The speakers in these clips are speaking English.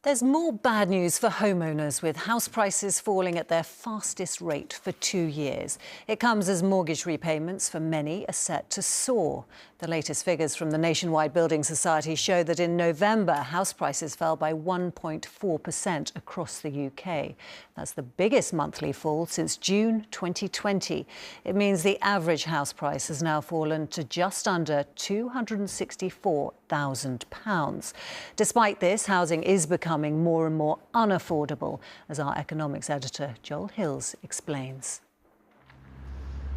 There's more bad news for homeowners, with house prices falling at their fastest rate for 2 years. It comes as mortgage repayments for many are set to soar. The latest figures from the Nationwide Building Society show that in November, house prices fell by 1.4% across the UK. That's the biggest monthly fall since June 2020. It means the average house price has now fallen to just under £264,000. Despite this, housing is becoming more and more unaffordable, as our economics editor Joel Hills explains.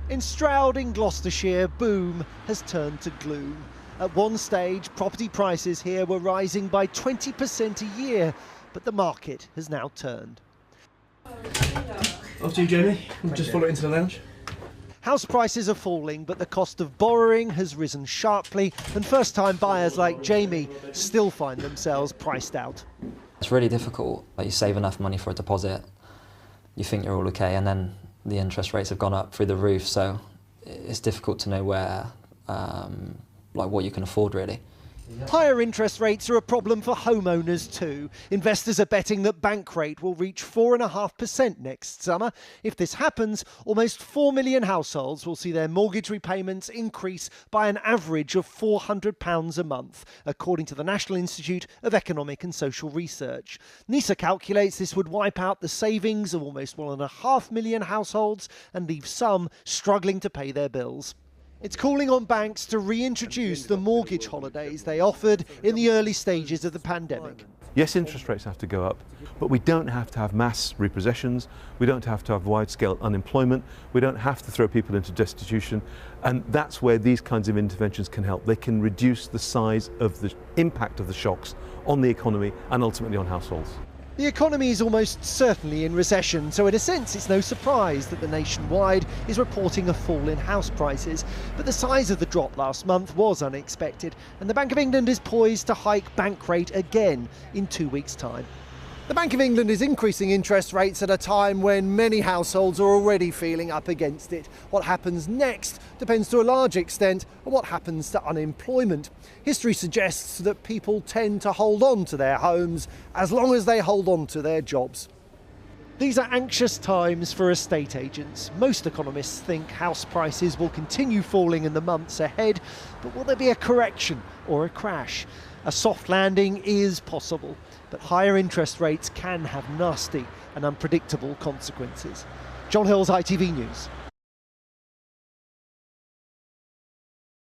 In Stroud in Gloucestershire, boom has turned to gloom. At one stage, property prices here were rising by 20% a year, but the market has now turned. Off to you, Jamie. We'll just follow it into the lounge. House prices are falling, but the cost of borrowing has risen sharply, and first-time buyers like Jamie still find themselves priced out. It's really difficult. Like, you save enough money for a deposit, you think you're all okay, and then the interest rates have gone up through the roof, so it's difficult to know where, what you can afford, really. Higher interest rates are a problem for homeowners too. Investors are betting that bank rate will reach 4.5% next summer. If this happens, almost 4 million households will see their mortgage repayments increase by an average of £400 a month, according to the National Institute of Economic and Social Research. NISA calculates this would wipe out the savings of almost 1.5 million households and leave some struggling to pay their bills. It's calling on banks to reintroduce the mortgage holidays they offered in the early stages of the pandemic. Yes, interest rates have to go up, but we don't have to have mass repossessions, we don't have to have wide-scale unemployment, we don't have to throw people into destitution, and that's where these kinds of interventions can help. They can reduce the size of the impact of the shocks on the economy and ultimately on households. The economy is almost certainly in recession, so in a sense it's no surprise that the Nationwide is reporting a fall in house prices. But the size of the drop last month was unexpected, and the Bank of England is poised to hike bank rate again in 2 weeks' time. The Bank of England is increasing interest rates at a time when many households are already feeling up against it. What happens next depends to a large extent on what happens to unemployment. History suggests that people tend to hold on to their homes as long as they hold on to their jobs. These are anxious times for estate agents. Most economists think house prices will continue falling in the months ahead, but will there be a correction or a crash? A soft landing is possible, but higher interest rates can have nasty and unpredictable consequences. John Hills, ITV News.